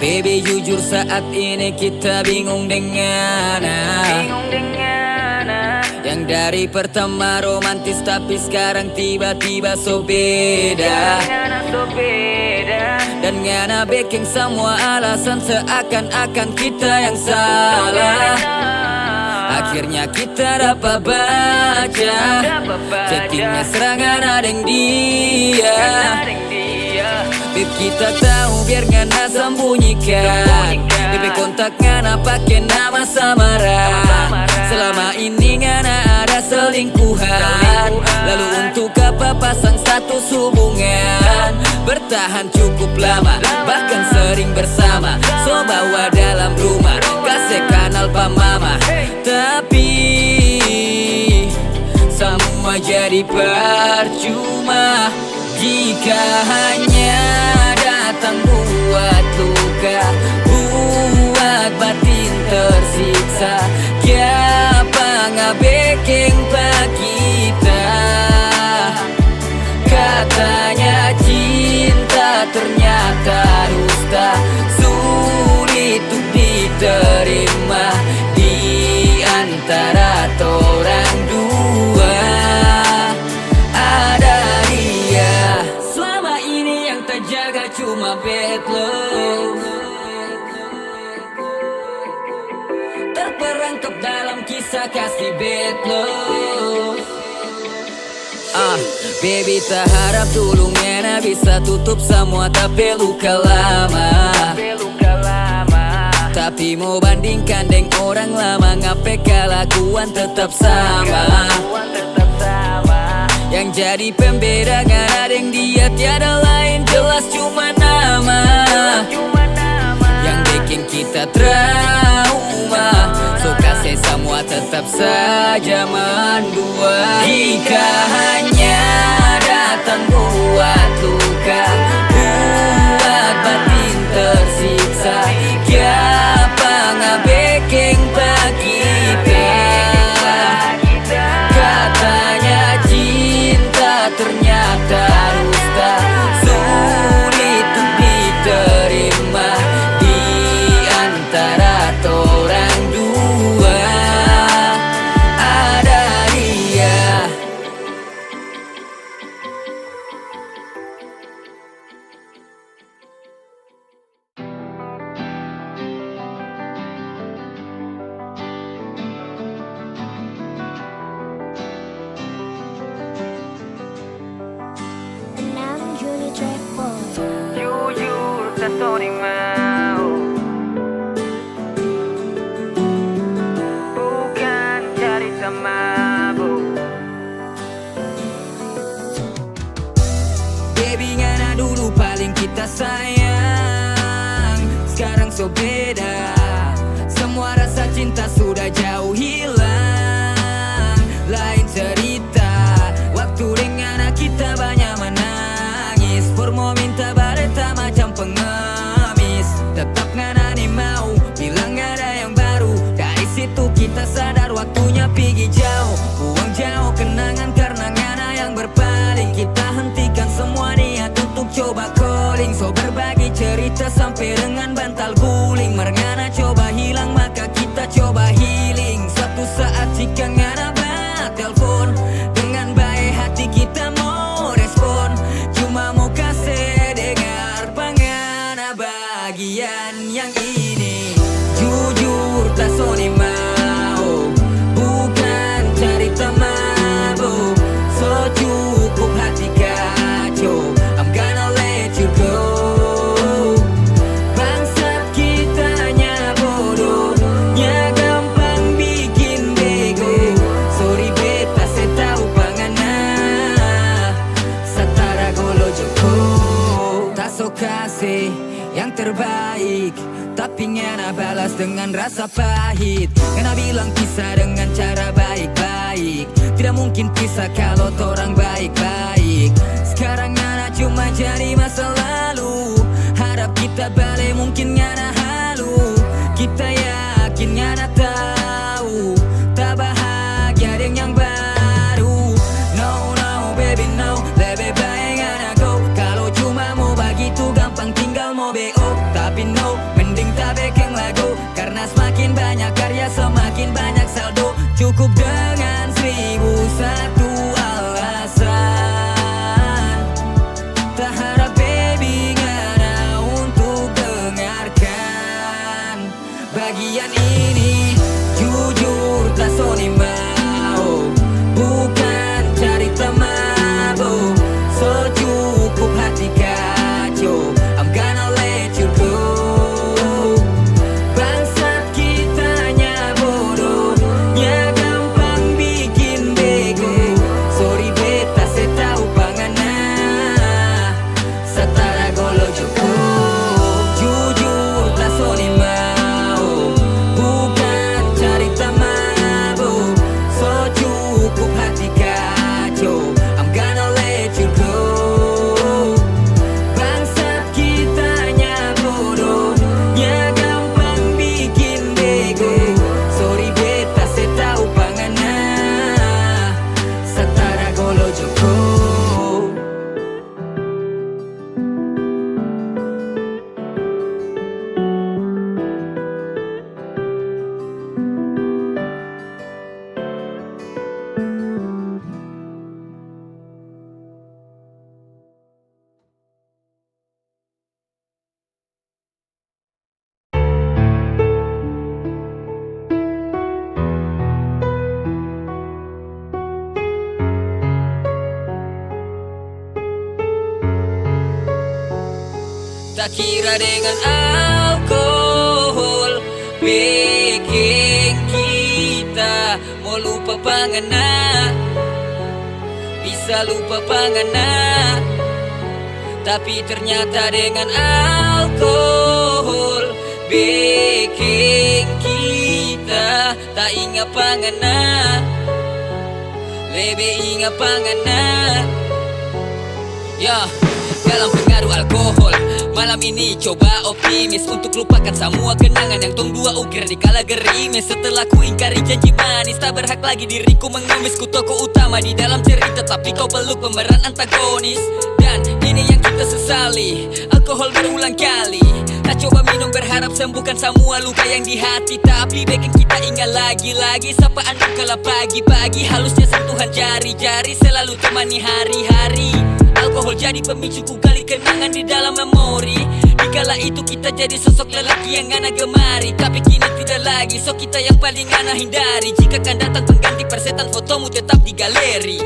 Baby jujur saat ini kita bingung dengan yang dari pertama romantis tapi sekarang tiba-tiba so beda. Dan ngana bikin semua alasan seakan-akan kita yang salah. Akhirnya kita dapat baca chattingnya serangan ada yang dia. Beb kita tahu biar ngana sembunyikan. Beb kontak ngana pakai nama samaran. Selama ini ngana ada selingkuhan. Lalu untuk apa pasang status hubungan? Bertahan cukup lama, bahkan sering bersama. So bawa dalam rumah, kasih kanal pamama. Tapi semua jadi percuma jika hanya datang buat luka, buat batin tersiksa. Siapa ngabeking pak kita? Katanya cinta ternyata dusta, sulit untuk diterima di antara orang dua. Ada dia, selama ini yang terjaga cuma bad love. Terperangkap dalam kisah kasih bad love. Baby tak harap dulu ngena bisa tutup semua tapi luka lama. Tapi mau bandingkan dengan orang lama, ngapain kelakuan tetap sama. Yang jadi pembeda kan ada yang dia tiada lain, jelas cuma nama. Yang bikin kita trauma, so kasih semua tetap saja mendua. Jika hanya datang buat luka, buat batin tersiksa. Siapa ngabeking pak kita? Katanya cinta ternyata dusta, sulit untuk diterima di antara orang dua. Ada dia. Jujur tak Tony mau, bukan cari mabuk. Baby ngana dulu paling kita sayang, sekarang so beda. Semua rasa cinta sudah jauh hilang. Lain cerita, waktu dengan kita banyak menangis. Formo minta bareta macam pengemis. Tetap ngana nih mau bilang ada yang baru. Dari situ kita sadar waktunya pergi jauh. Buang jauh kenangan karena ngana yang berpaling. Kita hentikan semua niat untuk coba calling. So berbagi cerita sampai dengan bantal guling. Merengana coba hilang maka kita coba healing. Suatu saat jika ngana telepon dengan baik hati kita mau respon. Cuma mau kasih dengar pangana bagian yang ini. Jujur tak Sony mau, bukan cari mabuk. So cukup hati kacau, I'm gonna let you go. Bangsat kitanya bodoh, nya gampang bikin bego. Sorry beta saya tahu pangana setara golo joko. Tak so kasih yang terbaik, tapi ngana balas dengan rasa pahit. Ngana bilang pisah dengan cara baik-baik. Tidak mungkin pisah kalau orang baik-baik. Sekarang ngana cuma jadi masa lalu. Harap kita balik mungkin ngana halu. Kita yakin ngana tahu tak bahagia dengan yang baru. No no baby no, lebih baik ngana go. Kalau cuma mau begitu gampang tinggal mau BO. Tapi you know, mending tak bikin lagu, karena semakin banyak karya semakin banyak saldo. Cukup dengan 1001 alasan. Tak harap baby ngana untuk dengarkan bagian ini. Jujur tak soni mau, bukan cari temabo. So cukup hati kacau, I'm gonna let you go. Bangsat kitanya bodoh, nya gampang bikin bego. Sorry beta setau pangana, setara golo cukup. Jujur tak soni mau, bukan cari temabo. So cukup hati kacau, I'm gonna let you go. Bangsat kitanya bodoh, nya gampang bikin bego. Sorry beta setau pangana, setara golo cukup. Tak kira dengan alkohol bikin kita mau lupa pangana, bisa lupa pangana. Tapi ternyata dengan alkohol bikin kita tak ingat pangana, lebih ingat pangana. Ya, dalam pengaruh alkohol malam ini coba optimis untuk lupakan semua kenangan yang tong dua ukir di kala gerimis. Setelah ku ingkari janji manis, tak berhak lagi diriku mengemis. Ku tokoh utama di dalam cerita, tapi kau peluk pemeran antagonis. Dan ini yang kita sesali, alkohol berulang kali. Tak coba minum berharap sembuhkan semua luka yang di hati, tapi bikin kita ingat lagi-lagi sapaan kala pagi-pagi. Halusnya sentuhan jari-jari selalu temani hari-hari. Alkohol jadi pemicu ku gali kenangan di dalam memori. Dikala itu kita jadi sosok lelaki yang ngana gemari, tapi kini tidak lagi, so kita yang paling ngana hindari. Jika kan datang pengganti persetan, fotomu tetap di galeri.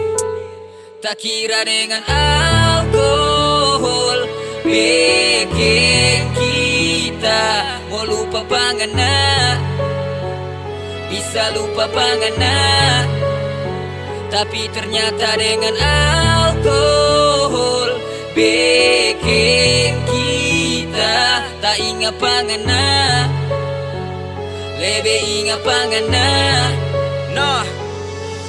Tak kira dengan alkohol bikin kita mau lupa pangana, bisa lupa pangana. Tapi ternyata dengan alkohol bikin kita tak ingat pangana, lebih ingat pangana. Nah,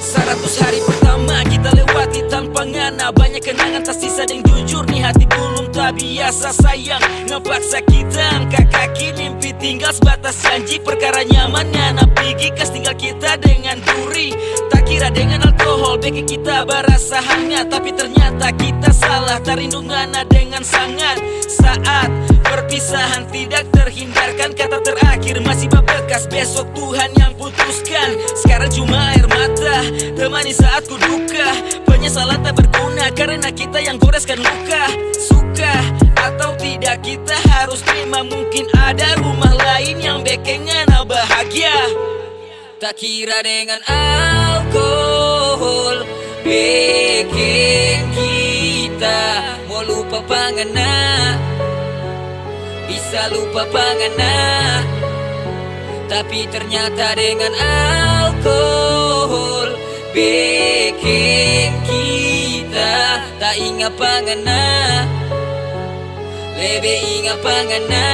100 hari pertama kita lewati tanpa ngana. Banyak kenangan tersisa dan jujur nih hati belum tak biasa sayang. Ngepaksa kita angkat kaki, mimpi tinggal sebatas janji. Perkara nyaman ngana pergi kas tinggal kita dengan duri. Tak kira dengan alkohol bikin kita berasa hangat, tapi ternyata kita salah. Tak rindu ngana dengan sangat. Saat perpisahan tidak terhindarkan, kata terakhir masih berbekas. Besok Tuhan yang putuskan. Sekarang cuma air mata temani saat ku duka. Penyesalan tak berguna karena kita yang goreskan luka. Suka atau tidak kita harus terima, mungkin ada rumah lain yang bikin ngana bahagia. Tak kira dengan alkohol bikin kita mau lupa pangana, bisa lupa pangana. Tapi ternyata dengan alkohol bikin kita tak ingat pangana, lebih ingat pangana.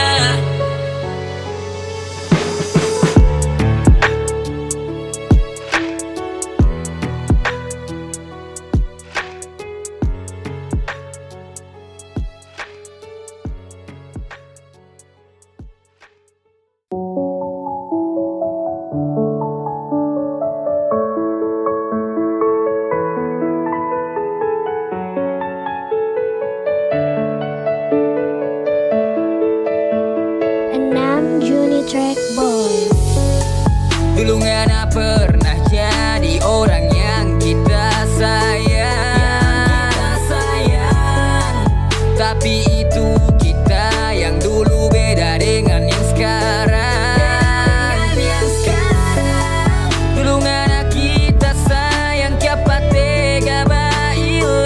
6 Juni Track Boy. Dulu ngana pernah jadi orang yang kita sayang, tapi itu kita yang dulu beda dengan yang sekarang. Dulu ngana kita sayang kiapa tega bailang.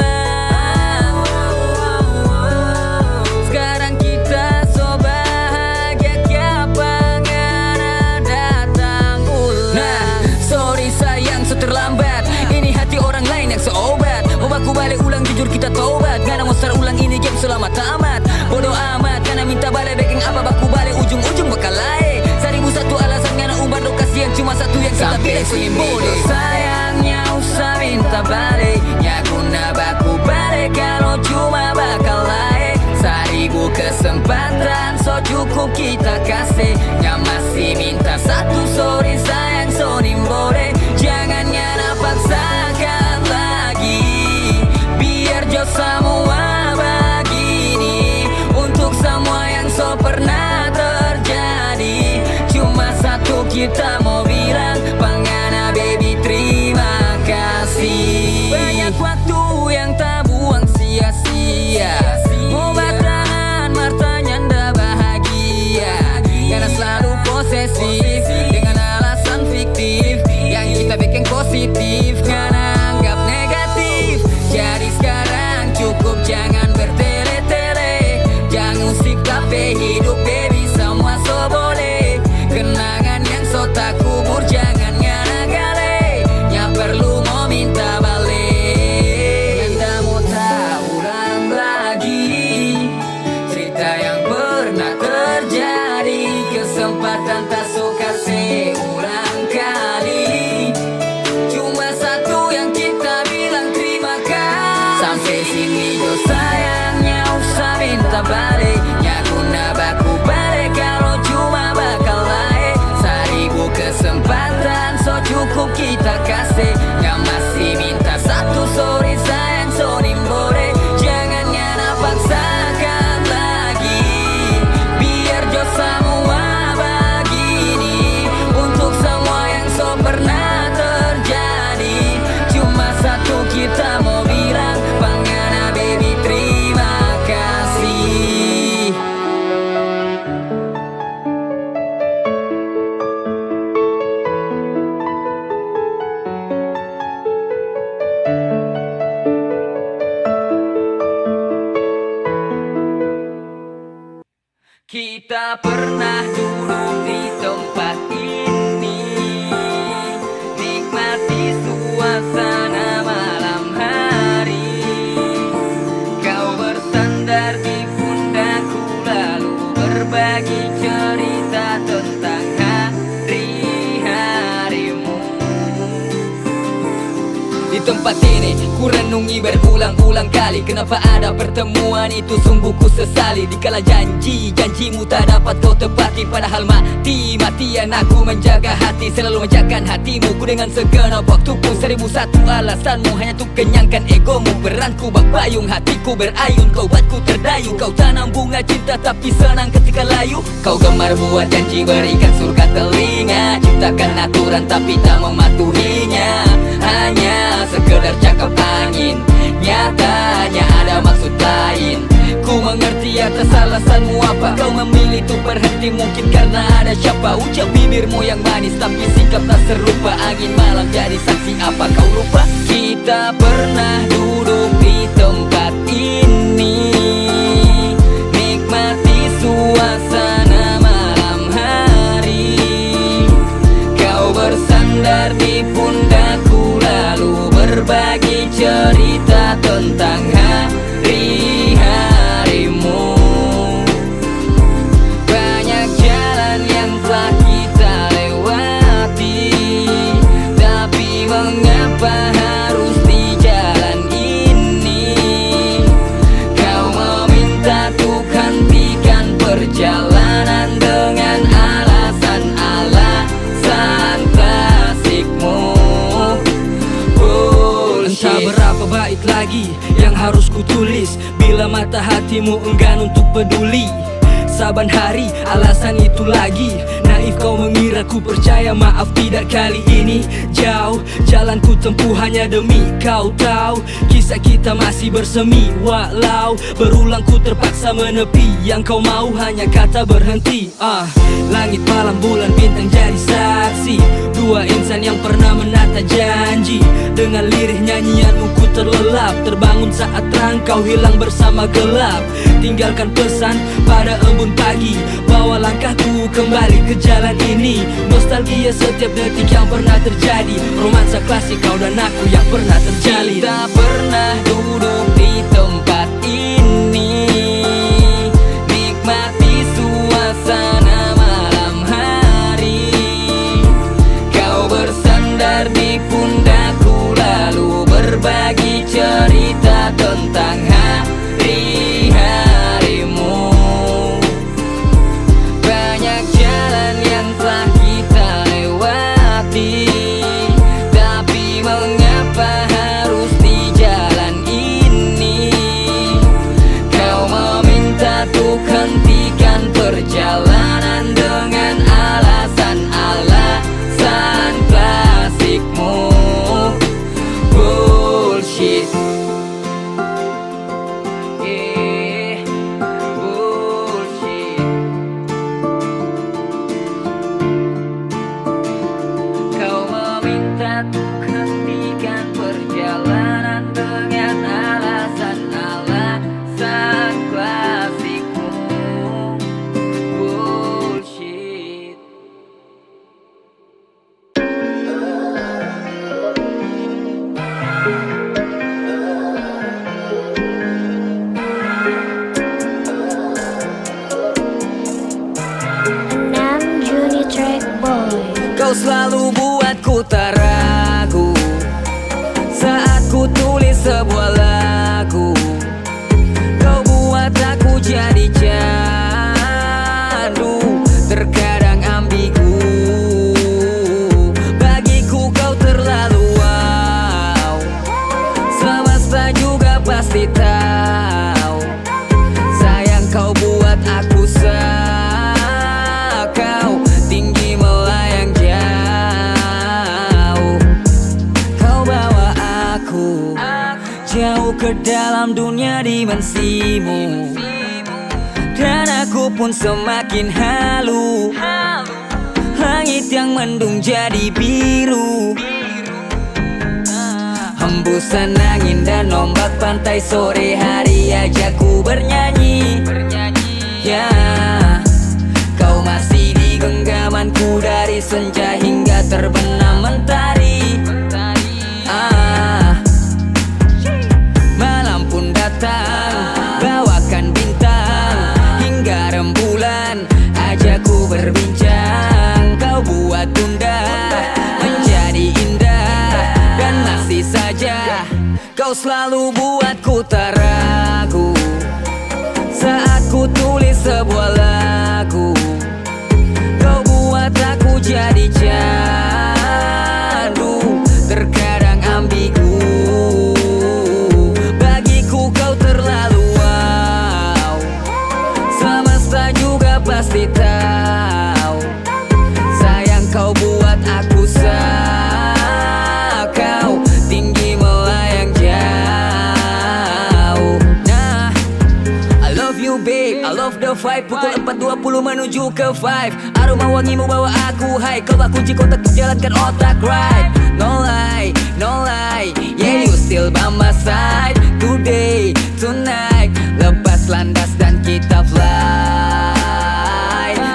Sekarang kita so bahagia kiapa ngana datang ulang. Nah, sorry sayang so terlambat. Ini hati orang lain yang seobat. Obatku balik ulang jujur kita tobat. Ngana mau start ulang ini game selamat tamat. Bodoh amat karena minta balik baking apa baku balik ujung-ujung bakal lain. 1001 alasan ngana umbar do kasihan cuma satu yang kita pilih bodoh. Sayangnya usah minta balik. Ya guna baku balik kalau cuma bakal lain. 1000 kesempatan so cukup kita kasih. Ya masih minta satu sorry sayang so boleh. Jangan ngana paksakan lagi. Biar jauh semua begini. Untuk semua yang so pernah terjadi. Cuma satu kita mau bilang pangana baby terima kasih. Banyak waktu yang tak buang sia-sia. Mau batangan martanya ndak bahagia. Karena selalu posesif dengan alasan fiktif yang kita bikin positif karena anggap negatif. Jadi sekarang cukup jangan bertele-tele. Jangan usik kafe hidup baby semua so boleh. Kenangan yang so tak kubur jangan ngana gale. Yang perlu mau minta balik. Anda mau tak ulang lagi cerita yang pernah terjadi. Kesempatan tak so kasih ulang kali. Cuma satu yang kita bilang terima kasih. Sampai sini jo sayangnya usah minta balik. Ya guna baku balik kalau cuma bakal lain. 1000 kesempatan so cukup kita kasih. Yang masih minta satu sorry sayang so boleh. Jangan ngana paksakan lagi. Biar jo semua begini. Untuk semua yang so pernah terjadi. Cuma satu kita mau bilang pangana baby terima kasih. Kita pernah duduk di tempat ini. Nikmati suasana malam hari. Kau bersandar di pundakku lalu berbagi cerita tentang hari-harimu. Di tempat ini ku renungi berulang-ulang kali. Kenapa ada pertemuan itu sungguh ku sesali. Dikala janjimu tak dapat kau tepati. Padahal mati-matian aku menjaga hati. Selalu menjaga hatimu ku dengan segenap waktuku. 1001 alasanmu hanya untuk kenyangkan egomu. Peranku bak payung hatiku berayun. Kau buatku terdayu. Kau tanam bunga cinta tapi senang ketika layu. Kau gemar buat janji berikan surga telinga. Ciptakan aturan tapi tak mematuhinya. Hanya sekedar cakap angin. Nyatanya ada maksud lain. Ku mengerti atas alasanmu apa. Kau memilih untuk berhenti mungkin karena ada siapa. Ucap bibirmu yang manis tapi sikap tak serupa. Angin malam jadi saksi apa kau lupa. Kita pernah duduk di tempat ini. Nikmati suasana malam hari. Kau bersandar di pundakku lalu berbagi cerita tentang hari-harimu. Banyak jalan yang telah kita lewati, tapi mengapa harus di jalan ini? Kau meminta untuk hentikan perjalanan dengan alasan-alasan klasikmu. Entah berapa bait lagi yang harus ku tulis bila mata hatimu enggan untuk peduli. saban hari, alasan itu lagi. Naif kau mengira ku percaya, maaf tidak kali ini. Jauh jalan ku tempuh hanya demi kau tahu. Kisah kita masih bersemi, walau berulang ku terpaksa menepi. Yang kau mau hanya kata berhenti. Langit, malam, bulan, bintang jadi saksi. Dua insan yang pernah menata janji. Dengan lirih nyanyianmu ku terlelap. Terbangun saat terang, kau hilang bersama gelap. Tinggalkan pesan pada embun pagi. Bawa langkahku kembali ke jalan ini. Nostalgia setiap detik yang pernah terjadi. Romansa klasik kau dan aku yang pernah terjalin. Kita pernah duduk di tempat ini, nikmati suasana malam hari. Kau bersandar di pundakku, lalu berbagi cerita tentang hari-harimu. Banyak jalan yang telah kita lewati, tapi mengapa harus di jalan ini? Kau meminta untuk hentikan perjalanan dengan alasan-alasan klasikmu. Bullshit, yeah, bullshit. Kau meminta untuk hentikan perjalanan dengan alasan-alasan klasikmu. Bullshit. Enam Juni Track Boy. Kau selalu buatku tak ragu saat ku tulis sebuah lagu. Kau buat aku jadi candu, terkadang ambigu. Bagiku kau terlalu wow, semesta juga pasti tahu. Sayang kau buat aku sakau, tinggi melayang jauh. Kau bawa aku jauh ke dalam dunia dimensimu, dan aku pun semakin halu. Langit yang mendung jadi biru, hembusan angin dan ombak pantai sore hari ajak ku bernyanyi. Ya, kau masih di genggamanku dari senja hingga terbenam mentari. Malam pun datang, bawakan bintang hingga rembulan, ajak ku berbincang. Kau buat bunda menjadi indah, dan masih saja kau selalu buatku tak ragu saat ku tulis sebuah lagu. Kau buat aku jadi candu, terkadang ambigu. Bagiku kau terlalu wow, semesta juga pasti tahu. Sayang kau buat aku sakau, tinggi melayang jauh. Nah, I love you babe, I love the vibe. Pukul 4.20 menuju ke 5. Aroma wangimu bawa aku high. Kau bak kunci kotak untuk jalankan otak right. No lie, no lie, yeah you still by my side. Today, tonight, lepas landas dan kita fly.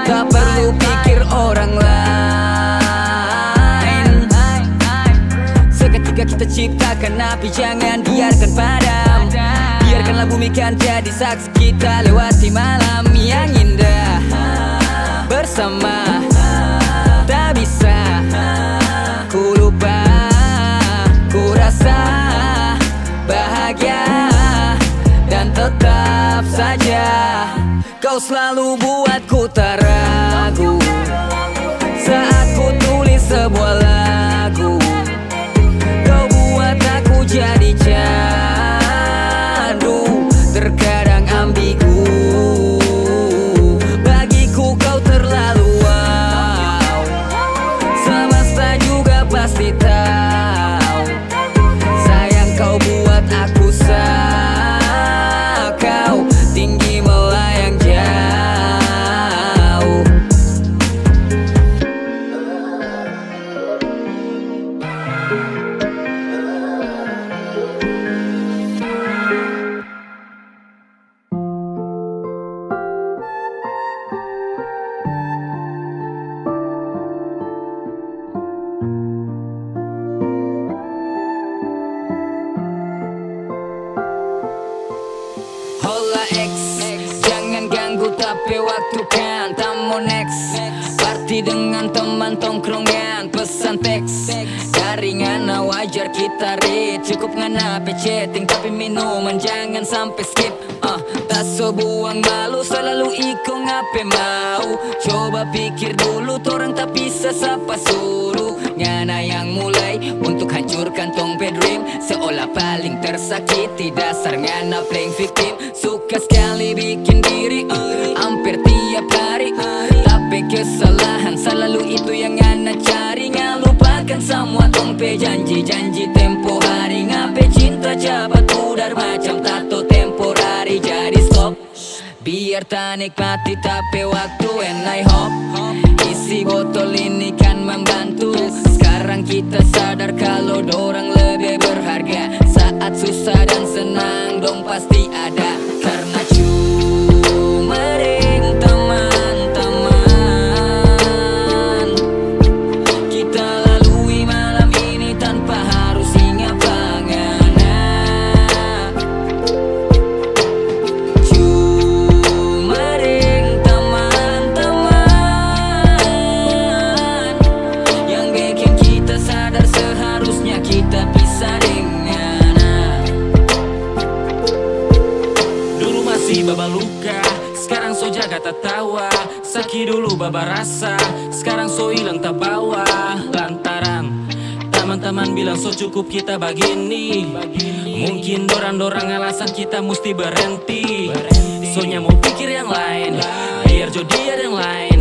Tak perlu pikir orang lain. Seketika kita ciptakan api, jangan biarkan padam. Biarkanlah bumi kan jadi saksi kita lewati malam yang indah bersama. Tak bisa ku lupa, ku rasa bahagia, dan tetap saja kau selalu buatku tak ragu saat ku tulis sebuah lagu. Kau buat aku jadi candu, terkadang ambigu. waktu kan tak mau next. Party dengan teman tongkrongan, pesan teks jaringan wajar kita read. Cukup ngana chatting tapi minuman jangan sampai skip. Tak so buang malu selalu iko ngape mau. Coba pikir dulu torang tak bisa sapa suruh. Ngana yang mulai untuk hancurkan tong bedroom. Seolah paling tersakiti dasar ngana playing victim. Suka sekali bikin diri hampir tiap hari. Tapi kesalahan selalu itu yang ngana cari. Ngalupakan semua tong pe janji-janji tempo hari. Ngape cinta jabat udar macam tato temporari. Jadi stop biar tak nikmati tapi waktu and I hope isi botol ini kan membantu. Sekarang kita sadar kalau dorang lebih berharga. Saat susah dan senang dong pasti ada. Karena cuma ring teman-teman kita lalui malam ini tanpa harus ingat panganan. Cuma ring teman-teman yang bikin kita sadar seharusnya kita bisa dengan. Dulu masih baba luka, sekarang so jaga tertawa. Sakit dulu baba rasa, sekarang so hilang tak bawa. Lantaran teman-teman bilang so cukup kita begini. Mungkin dorang-dorang alasan kita mesti berhenti. Soalnya mau pikir yang lain, biar jadi ada yang lain.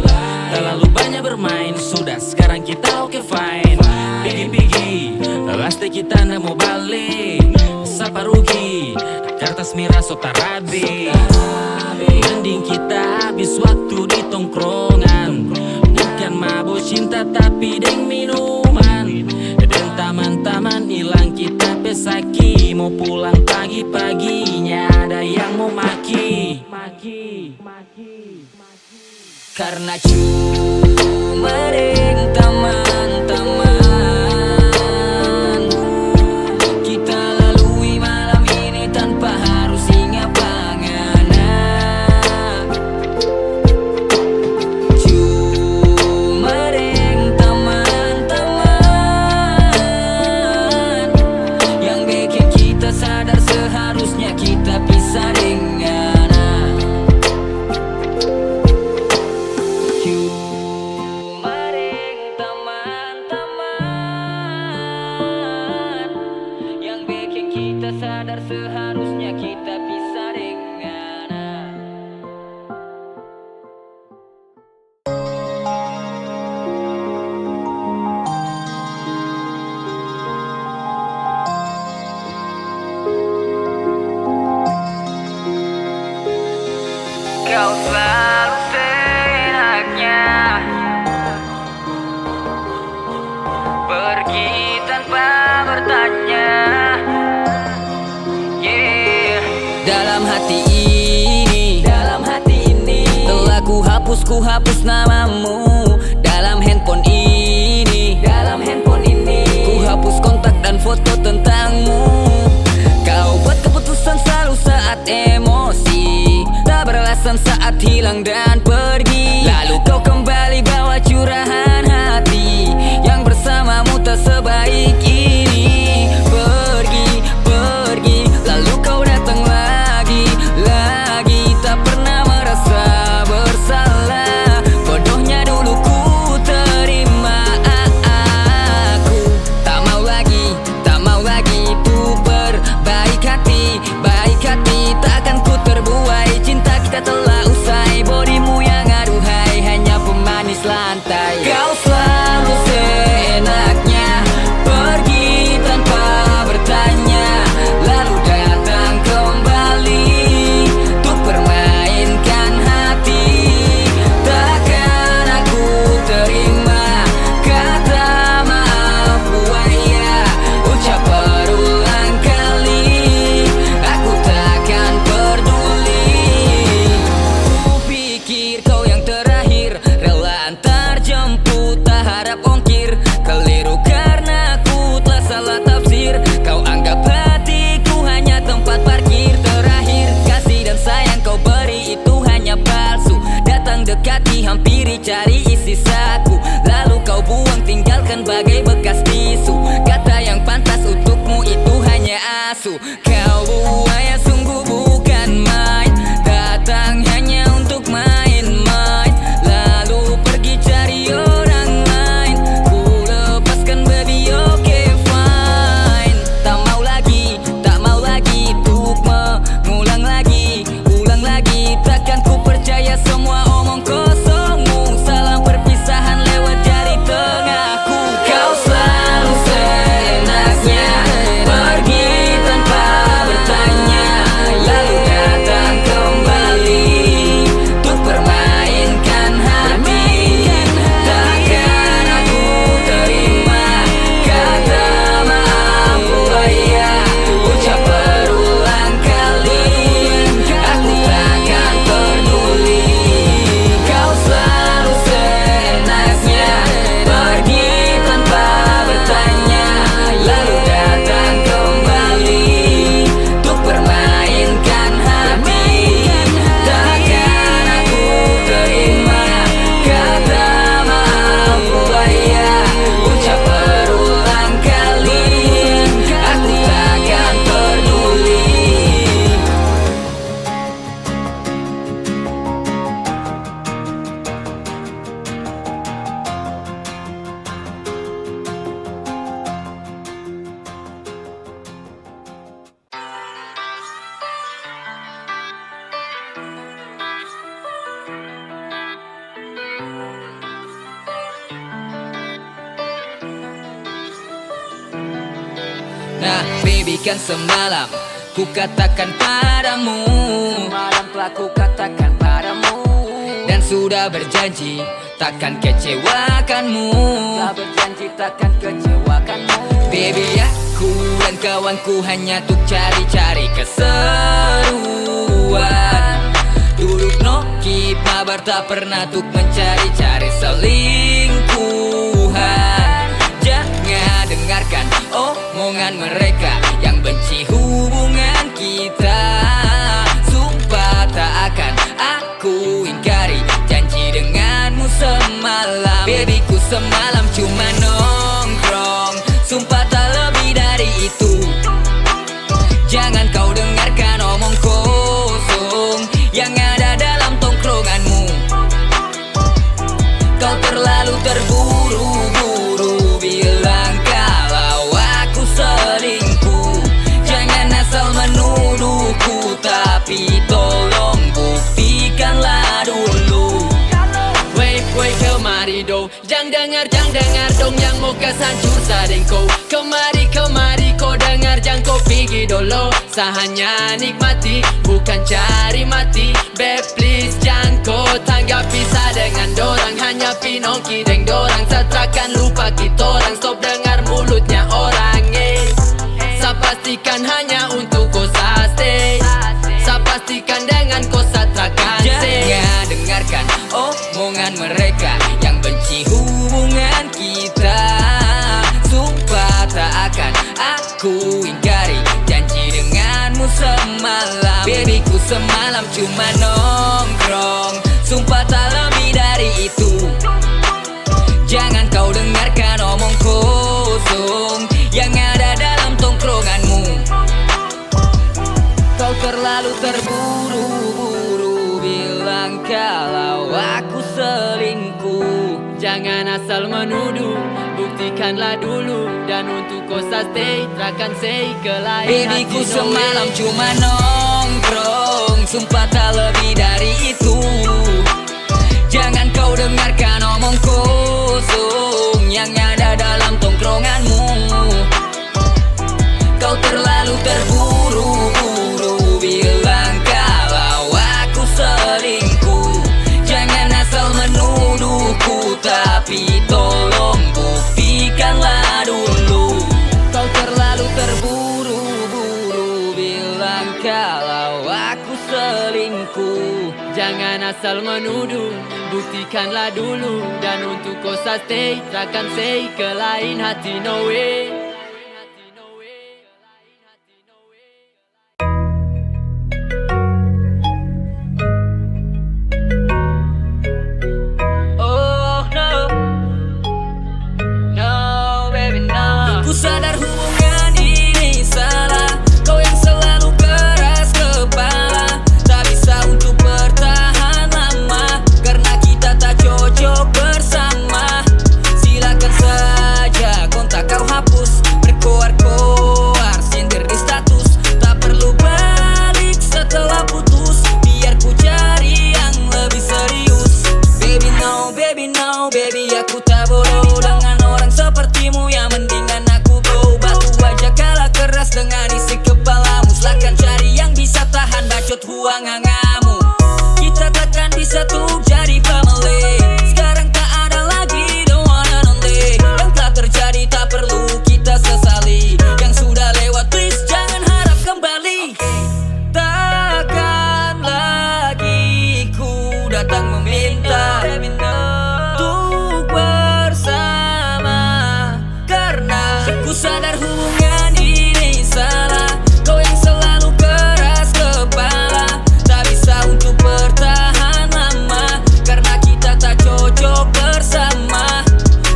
Terlalu banyak bermain, sudah sekarang kita oke fine. Pigi-pigi, pasti kita ndak mau balik. Sapa rugi, kertas merah so tarabi. Mending kita habis waktu di tongkrongan. Bukan mabuk cinta tapi deng minuman. Dan taman-taman hilang kita pesaki. Mau pulang pagi-paginya ada yang mau maki. Karena cuma ring teman-teman kita lalui malam ini tanpa harus ingat panganan. Cuma ring teman-teman yang bikin kita sadar seharusnya kita bisa dengan. Cuma ring teman-teman yang bikin kita sadar seharusnya kita bisa dengan. Kau selalu seenaknya pergi tanpa bertanya. Yeah. Dalam hati ini telah ku hapus namamu. Dalam handphone ini ku hapus kontak dan foto tentangmu. Kau buat keputusan selalu saat emosi, tak beralasan saat hilang dan pergi. Lalu kau kembali bawa curahan hati yang bersamamu tak sebaik ini. Pergi, lalu kau datang lagi, tak pernah merasa bersalah. Bodohnya dulu Terkesan bagai bekas tisu. Kata yang pantas untukmu itu hanya asu. Kau buaya sungguh bukan main, datang hanya untuk main-main, lalu pergi cari orang lain. Ku lepaskan baby, okay fine. Tak mau lagi untuk mengulang lagi, ulang lagi. Takkan ku percaya semua omong kosongmu. Salam perpisahan lewat jari tengahku. Kau selalu seenaknya pergi tanpa bertanya, lalu datang kembali untuk permainkan hati. Takkan aku terima kata maaf buaya, ucap berulang kali, aku takkan peduli. Kau selalu seenaknya pergi tanpa bertanya, lalu datang kembali untuk permainkan hati. Takkan aku terima kata maaf buaya, ucap berulang kali, aku takkan peduli. Nah baby, kan semalam ku katakan padamu, Malam telah ku katakan padamu, dan sudah berjanji takkan kecewakanmu. telah berjanji takkan kecewakanmu. Baby, aku dan kawanku hanya tuk cari-cari keseruan. Duduk nokip mabar tak pernah tuk mencari-cari selingkuhan. Jangan dengarkan omongan mereka yang benci hubungan kita. Sumpah tak akan aku ingkari janji denganmu semalam. Babyku semalam cuma nongkrong, sumpah tak lebih dari itu. Jangan kau dengarkan omong kosong yang ada dalam tongkronganmu. Kau terlalu terburu-buru bilang kalau aku selingkuh. Jangan asal menuduhku, tapi tolong buktikanlah dulu. Woi kemari do, jangan dengar dong yang mau kesancur sadengko. Kemari kau dengar jangan kau pergi dulu. Sahanya nikmati bukan cari mati. Babe please jangan kau tanggapi sa dengan dorang. Hanya pinongki deng dorang, setrakan lupa kitorang. Stop dengar mulutnya orang Sa pastikan hanya untuk kau sa stay. Sa pastikan dengan kau satrakan say. Jangan dengarkan omongan mereka yang benci hubungan kita. Sumpah tak akan aku ingkari janji denganmu semalam. Babyku semalam cuma nongkrong, sumpah tak lebih dari itu. Jangan kau dengarkan omong kosong yang ada dalam tongkronganmu. Kau terlalu terburu-buru bilang kalau aku selingkuh. Jangan asal menuduh, buktikanlah dulu. Dan untuk kau stay, takkan say ke lain Babyku hati, no semalam way. cuma nongkrong, sumpah tak lebih dari itu. Jangan kau dengarkan omong kosong yang ada dalam tongkronganmu. Kau terlalu terburu-buru bilang kalau aku selingkuh. Jangan asal menuduhku, tapi tolong buktikanlah dulu. Kau terlalu terburu-buru bilang kalau aku selingkuh. Jangan asal menuduh, buktikanlah dulu. Dan untuk kau stay, takkan say ke lain hati, no way. Oh no, no. baby aku tak bodoh dengan orang sepertimu, yang mendingan aku go. Batu aja kalah keras dengan isi kepalamu. Silakan cari yang bisa tahan bacot huangangamu. Kita takkan bisa tuh jadi family. Sekarang tak ada lagi the one and only. Yang telah terjadi tak perlu kita sesali. Yang sudah lewat please jangan harap kembali. Takkan lagi ku datang meminta untuk bersama, karena ku sadar hubungan ini salah. Kau yang selalu keras kepala, tak bisa untuk bertahan lama, karena kita tak cocok bersama.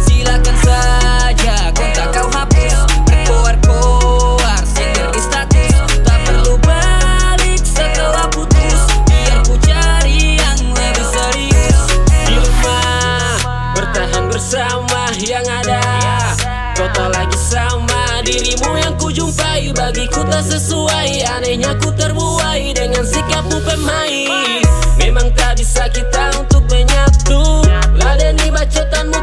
Silakan saja kontak kau hapus, berkoar-koar sindir di status. Tak perlu balik setelah putus, biar ku cari yang lebih serius. Di rumah bertahan bersama yang ada, kau tak lagi sama. Dirimu yang ku jumpai bagiku tak sesuai. Anehnya ku terbuai dengan sikapmu pemain. Memang tak bisa kita untuk menyatu, ladeni bacotanmu